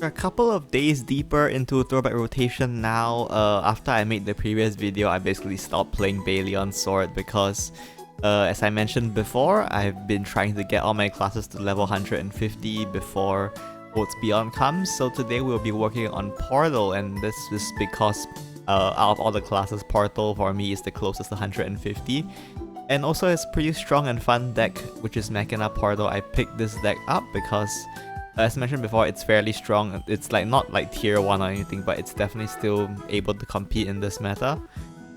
We're a couple of days deeper into throwback rotation now. After I made the previous video, I basically stopped playing Baleon Sword because, as I mentioned before, I've been trying to get all my classes to level 150 before Oaths Beyond comes. So today we'll be working on Portal, and this is because out of all the classes, Portal for me is the closest to 150. And also it's a pretty strong and fun deck, which is Machina Portal. I picked this deck up because, as mentioned before, it's fairly strong. It's like not like tier 1 or anything, but it's definitely still able to compete in this meta.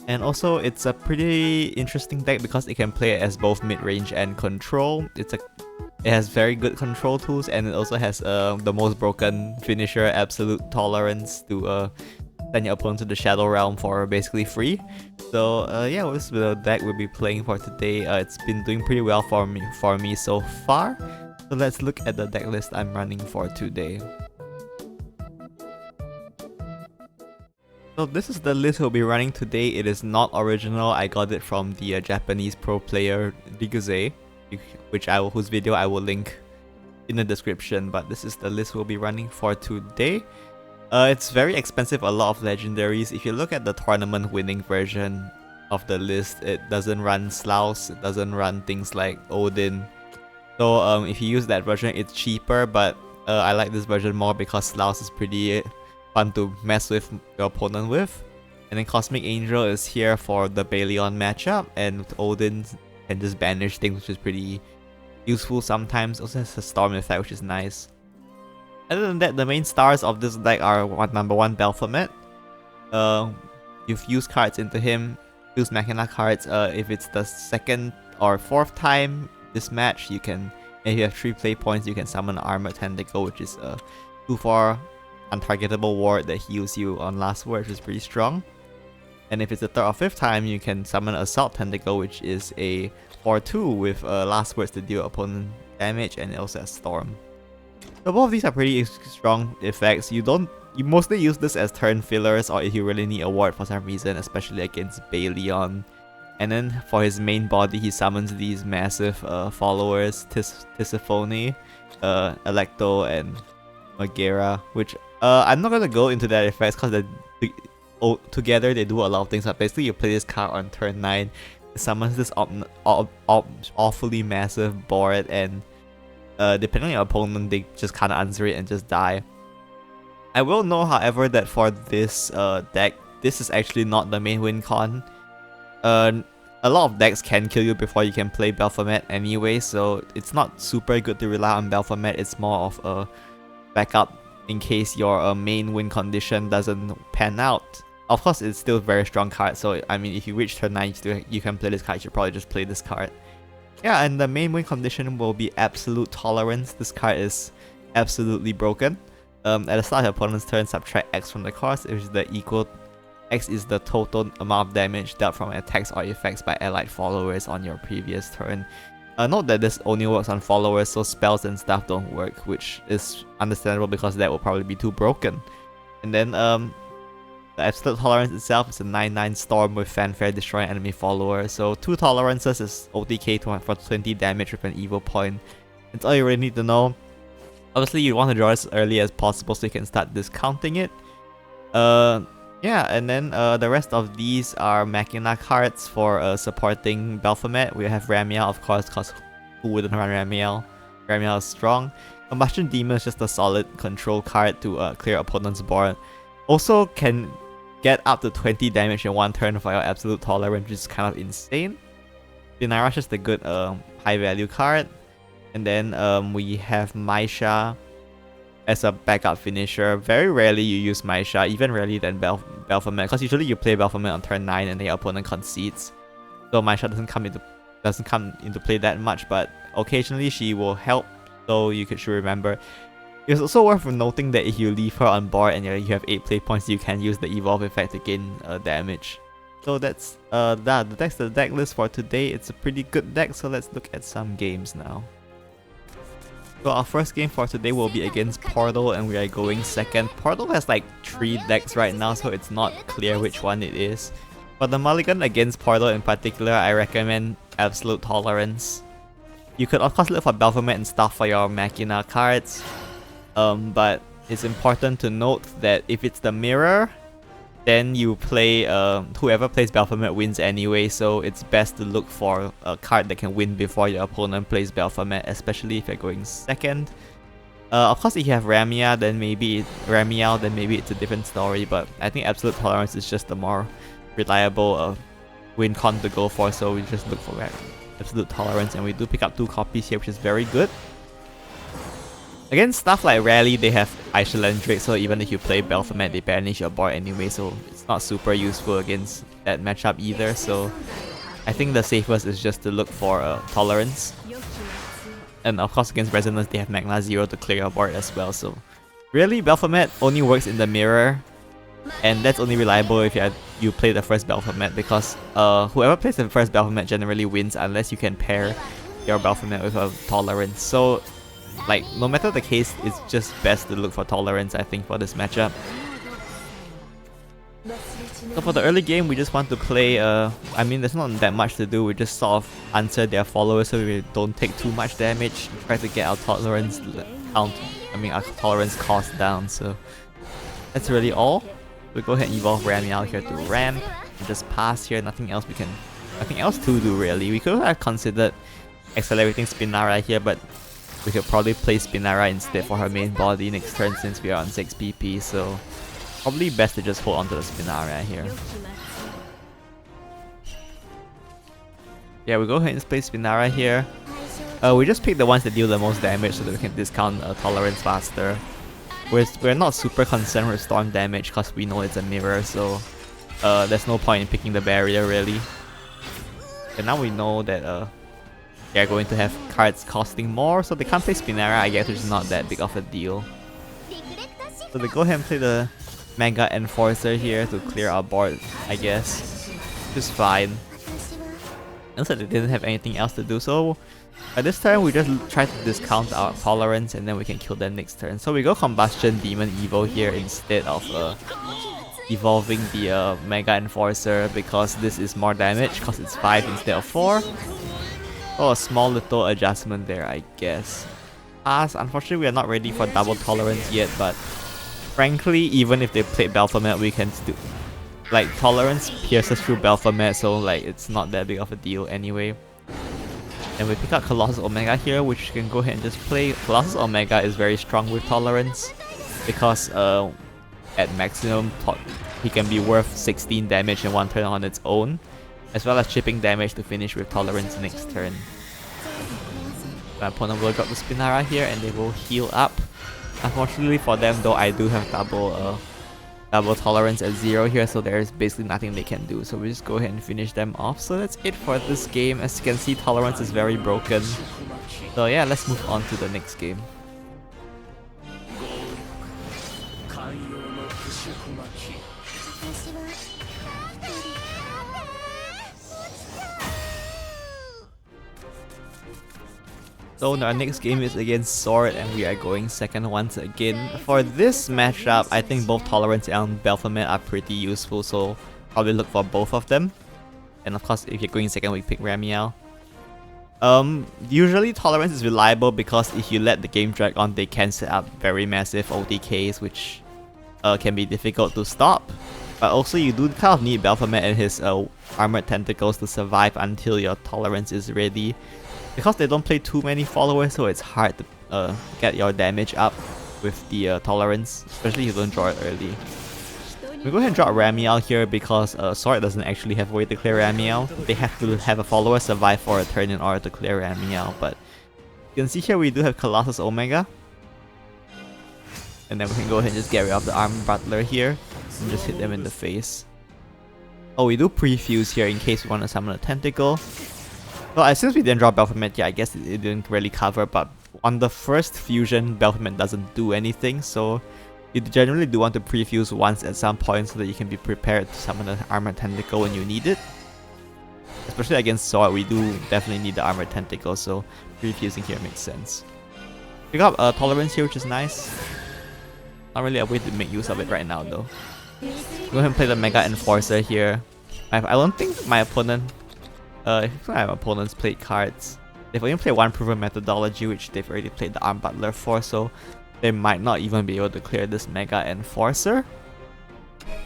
And also it's a pretty interesting deck because it can play as both mid-range and control. It has very good control tools, and it also has the most broken finisher, Absolute Tolerance, to send your opponent to the Shadow Realm for basically free. So yeah, this is the deck we'll be playing for today. It's been doing pretty well for me so far. So let's look at the deck list I'm running for today. So this is the list we'll be running today. It is not original. I got it from the Japanese pro player Rikuze, whose video I will link in the description. But this is the list we'll be running for today. It's very expensive, a lot of legendaries. If you look at the tournament winning version of the list, it doesn't run Slaus, it doesn't run things like Odin. So if you use that version, it's cheaper, but I like this version more because Slaus is pretty fun to mess with your opponent with. And then Cosmic Angel is here for the Baleon matchup, and with Odin can just banish things, which is pretty useful sometimes. Also has a Storm effect, which is nice. Other than that, the main stars of this deck are number 1 Belphomet. You've used cards into him, use Machina cards. If it's the 2nd or 4th time this match, you can, if you have 3 play points, you can summon Armored Tentacle, which is a 2/4 untargetable ward that heals you on last word, which is pretty strong. And if it's the 3rd or 5th time, you can summon Assault Tentacle, which is a 4/2 with last words to deal opponent damage, and it also has Storm. So both of these are pretty strong effects. You mostly use this as turn fillers, or if you really need a ward for some reason, especially against Baleon. And then for his main body, he summons these massive followers, Tisiphone, Electo, and Magera, which I'm not going to go into that effects because together they do a lot of things. But basically you play this card on turn 9, it summons this awfully massive board, and depending on your opponent, they just kind of answer it and just die. I will know, however, that for this deck, this is actually not the main win con. A lot of decks can kill you before you can play Belphomet anyway, so it's not super good to rely on Belphomet. It's more of a backup in case your main win condition doesn't pan out. Of course, it's still a very strong card, so I mean, if you reach turn 9, you can play this card, you should probably just play this card. Yeah, and the main win condition will be Absolute Tolerance. This card is absolutely broken. At the start of your opponent's turn, subtract X from the cost, which is the equal X is the total amount of damage dealt from attacks or effects by allied followers on your previous turn. Note that this only works on followers, so spells and stuff don't work, which is understandable because that will probably be too broken. And then the Absolute Tolerance itself is a 9/9 Storm with Fanfare, destroy enemy follower. So 2 tolerances is OTK for 20 damage with an evil point. That's all you really need to know. Obviously you want to draw as early as possible so you can start discounting it. Yeah, and then the rest of these are Machina cards for supporting Belphomet. We have Ramiel, of course, because who wouldn't run Ramiel? Ramiel is strong. Combustion Demon is just a solid control card to clear opponent's board. Also can get up to 20 damage in 1 turn for your Absolute Tolerance, which is kind of insane. Dinara is just a good high value card. And then we have Maisha as a backup finisher. Very rarely you use Maisha, even rarely than Belphomet, because usually you play Belphomet on turn 9 and then your opponent concedes. So Maisha doesn't come into play that much, but occasionally she will help, so you should remember. It's also worth noting that if you leave her on board and you have 8 play points, you can use the evolve effect to gain damage. So that's the deck list for today. It's a pretty good deck, so let's look at some games now. So our first game for today will be against Portal, and we are going 2nd. Portal has like 3 decks right now, so it's not clear which one it is. For the mulligan against Portal in particular, I recommend Absolute Tolerance. You could of course look for Belphomet and stuff for your Machina cards, but it's important to note that if it's the mirror, then you play, whoever plays Belphomet wins anyway, so it's best to look for a card that can win before your opponent plays Belphomet, especially if you're going second. Of course, if you have Ramiel, then maybe it's a different story, but I think Absolute Tolerance is just the more reliable win con to go for, so we just look for Absolute Tolerance, and we do pick up 2 copies here, which is very good. Against stuff like Rally, they have Islandric, so even if you play Belphomet, they banish your board anyway, so it's not super useful against that matchup either, so I think the safest is just to look for Tolerance. And of course against Resonance, they have Magna 0 to clear your board as well, so really Belphomet only works in the mirror, and that's only reliable if you play the first Belphomet, because whoever plays the first Belphomet generally wins unless you can pair your Belphomet with a Tolerance. So like, no matter the case, it's just best to look for Tolerance, I think, for this matchup. So for the early game, we just want to play, I mean, there's not that much to do, we just sort of answer their followers so we don't take too much damage, try to get our Tolerance our Tolerance cost down, so that's really all. We'll go ahead and evolve Ramiel here to ramp, and just pass here, nothing else to do really. We could have considered accelerating Spinara here, but we could probably play Spinara instead for her main body next turn since we are on 6 PP, so probably best to just hold on to the Spinara here. Yeah, we go ahead and play Spinara here. We just pick the ones that deal the most damage so that we can discount Tolerance faster. We're not super concerned with storm damage because we know it's a mirror, so there's no point in picking the barrier really. And now we know that they're going to have cards costing more, so they can't play Spinara, I guess, which is not that big of a deal. So they go ahead and play the Mega Enforcer here to clear our board, I guess. Which is fine. Also, they didn't have anything else to do, so at this turn we just try to discount our Tolerance and then we can kill them next turn. So we go Combustion Demon Evo here instead of evolving the Mega Enforcer, because this is more damage because it's 5 instead of 4. Oh, a small little adjustment there, I guess. Unfortunately, we are not ready for double Tolerance yet, but frankly, even if they played Belphomet, we can still... like, Tolerance pierces through Belphomet, so like, it's not that big of a deal anyway. And we pick up Colossus Omega here, which you can go ahead and just play. Colossus Omega is very strong with Tolerance, because at maximum, he can be worth 16 damage in one turn on its own, as well as chipping damage to finish with Tolerance next turn. My opponent will drop the Spinara here and they will heal up. Unfortunately for them though, I do have double Tolerance at 0 here, so there is basically nothing they can do. So we just go ahead and finish them off. So that's it for this game. As you can see, Tolerance is very broken. So yeah, let's move on to the next game. So our next game is against Sword, and we are going second once again. For this matchup, I think both Tolerance and Belphomet are pretty useful, so probably look for both of them. And of course, if you're going second, we pick Ramiel. Usually Tolerance is reliable because if you let the game drag on, they can set up very massive OTKs, which can be difficult to stop. But also you do kind of need Belphomet and his Armored Tentacles to survive until your Tolerance is ready. Because they don't play too many followers, so it's hard to get your damage up with the Tolerance, especially if you don't draw it early. We go ahead and drop Ramiel here because Sword doesn't actually have a way to clear Ramiel. They have to have a follower survive for a turn in order to clear Ramiel, but you can see here we do have Colossus Omega. And then we can go ahead and just get rid of the Arm Butler here and just hit them in the face. Oh, we do pre-fuse here in case we want to summon a Tentacle. Well, since we didn't draw Belphomet, yeah, I guess it didn't really cover, but on the first fusion, Belphomet doesn't do anything, so you generally do want to pre-fuse once at some point so that you can be prepared to summon an Armored Tentacle when you need it. Especially against Sword, we do definitely need the Armored Tentacle, so pre-fusing here makes sense. We got Tolerance here, which is nice. Not really a way to make use of it right now though. Go ahead and play the Mega Enforcer here. I don't think my opponent... if my opponents played cards, they've only played one proven methodology, which they've already played the Arm Butler for, so they might not even be able to clear this Mega Enforcer.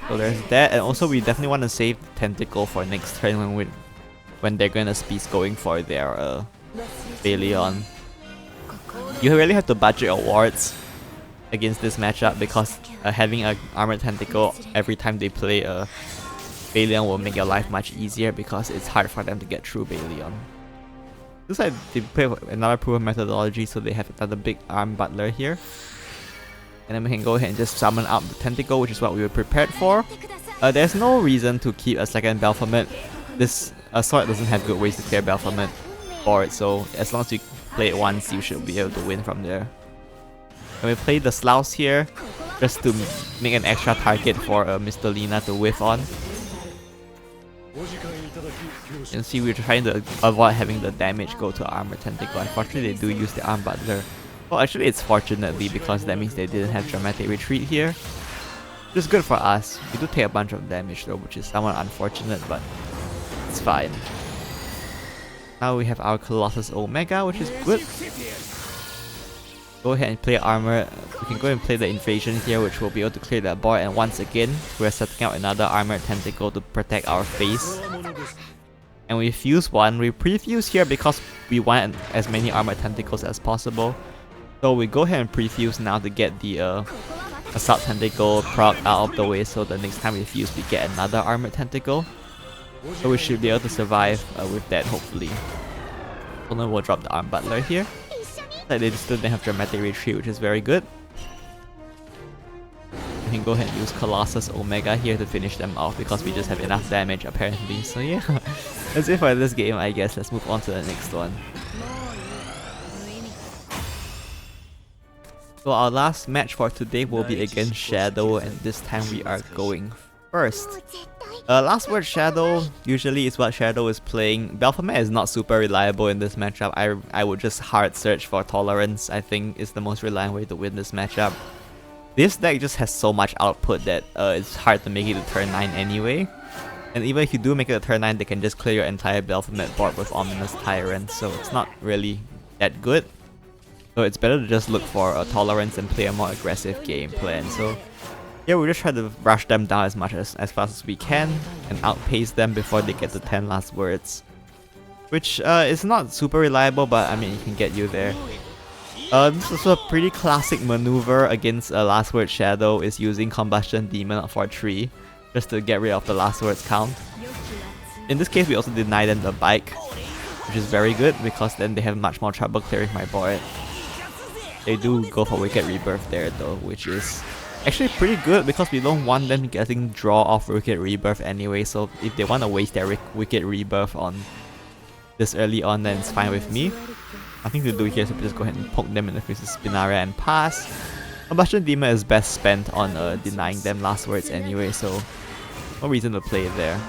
So there's that, and also we definitely want to save the Tentacle for next turn when they're gonna be going for their Baleon. You really have to budget your wards against this matchup because having an Armored Tentacle every time they play a Baleon will make your life much easier because it's hard for them to get through Baleon. Looks like they play another proven methodology, so they have another big arm butler here. And then we can go ahead and just summon out the Tentacle, which is what we were prepared for. There's no reason to keep a second Belphomet. This sword doesn't have good ways to clear Belphomet board, so as long as you play it once, you should be able to win from there. And we play the Slouse here, just to make an extra target for Mr. Lina to whiff on. You can see we're trying to avoid having the damage go to Armor Tentacle. Unfortunately, they do use the Arm Butler. Well, actually, it's fortunately because that means they didn't have Dramatic Retreat here. Which is good for us. We do take a bunch of damage though, which is somewhat unfortunate, but it's fine. Now we have our Colossus Omega, which is good. Go ahead and play armor. We can go and play the Invasion here, which will be able to clear that board. And once again, we're setting out another Armored Tentacle to protect our face. And we fuse one. We pre-fuse here because we want as many Armored Tentacles as possible. So we go ahead and pre-fuse now to get the Assault Tentacle proc out of the way, so the next time we fuse we get another Armored Tentacle. So we should be able to survive with that, hopefully. So then we'll drop the Arm Butler here. Like they still didn't have Dramatic Retreat, which is very good. We can go ahead and use Colossus Omega here to finish them off because we just have enough damage apparently. So yeah, that's it for this game, I guess. Let's move on to the next one. So our last match for today will be against Shadow, and this time we are going first. Last word Shadow usually is what Shadow is playing. Belphomet is not super reliable in this matchup. I would just hard search for Tolerance. I think is the most reliable way to win this matchup. This deck just has so much output that it's hard to make it to turn 9 anyway. And even if you do make it to turn 9, they can just clear your entire Belphomet board with Ominous Tyrant, so it's not really that good. So it's better to just look for a Tolerance and play a more aggressive game plan. So yeah, we just try to rush them down as fast as we can and outpace them before they get to 10 last words. Which is not super reliable, but I mean it can get you there. This is a pretty classic maneuver against a last word Shadow, is using Combustion Demon for 3 just to get rid of the last words count. In this case we also deny them the bike, which is very good because then they have much more trouble clearing my board. They do go for Wicked Rebirth there though, which is actually pretty good because we don't want them getting draw off Wicked Rebirth anyway, so if they want to waste their Wicked Rebirth on this early on, then it's fine with me. Nothing to do here, so we just go ahead and poke them in the face with Spinaria and pass. Combustion Demon is best spent on denying them last words anyway, so no reason to play it there.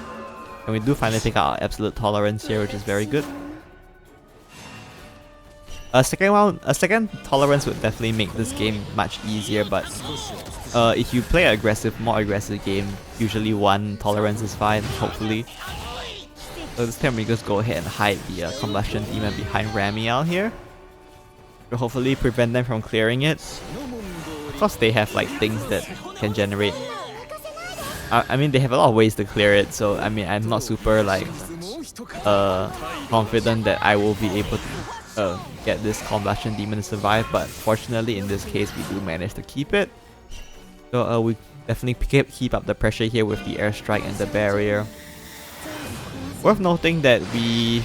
And we do finally take out our Absolute Tolerance here, which is very good. A second Tolerance would definitely make this game much easier, but if you play an more aggressive game, usually one Tolerance is fine, hopefully. So this time we just go ahead and hide the Combustion Demon behind Ramiel here to hopefully prevent them from clearing it. Because they have like things that can generate... I mean they have a lot of ways to clear it, so I mean I'm not super like confident that I will be able to get this Combustion Demon to survive, but fortunately in this case we do manage to keep it. So we definitely keep up the pressure here with the Airstrike and the Barrier. Worth noting that we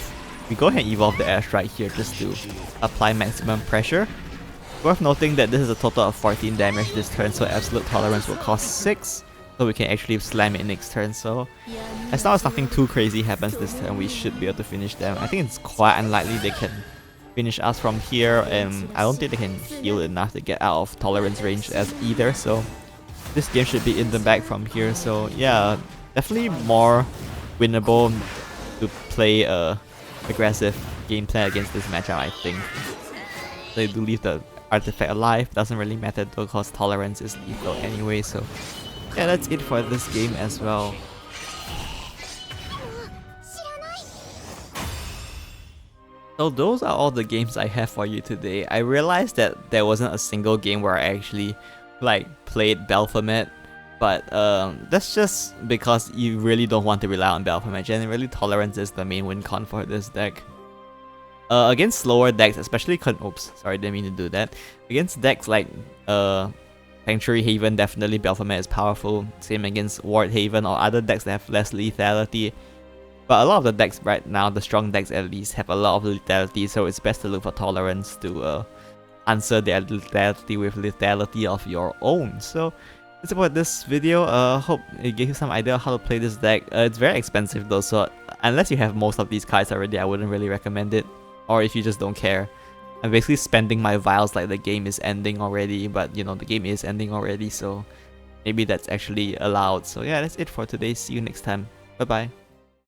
go ahead and evolve the Airstrike here just to apply maximum pressure. Worth noting that this is a total of 14 damage this turn, so Absolute Tolerance will cost 6, so we can actually slam it next turn. So as long as nothing too crazy happens this turn, we should be able to finish them. I think it's quite unlikely they can finish us from here, and I don't think they can heal enough to get out of Tolerance range as either, so this game should be in the bag from here. So yeah, definitely more winnable to play a aggressive game plan against this matchup, I think. They do leave the artifact alive, doesn't really matter though because Tolerance is lethal anyway, so yeah, that's it for this game as well. So those are all the games I have for you today. I realized that there wasn't a single game where I actually like played Belphomet, but that's just because you really don't want to rely on Belphomet. Generally, Tolerance is the main win con for this deck. Against slower decks, especially oops, sorry, didn't mean to do that. Against decks like Sanctuary Haven, definitely Belphomet is powerful. Same against Ward Haven or other decks that have less lethality. But a lot of the decks right now, the strong decks at least, have a lot of lethality, so it's best to look for Tolerance to answer their lethality with lethality of your own. So that's about this video. Hope it gave you some idea of how to play this deck. It's very expensive though, so unless you have most of these cards already, I wouldn't really recommend it. Or if you just don't care. I'm basically spending my vials like the game is ending already, but you know, the game is ending already, so maybe that's actually allowed. So yeah, that's it for today. See you next time. Bye bye.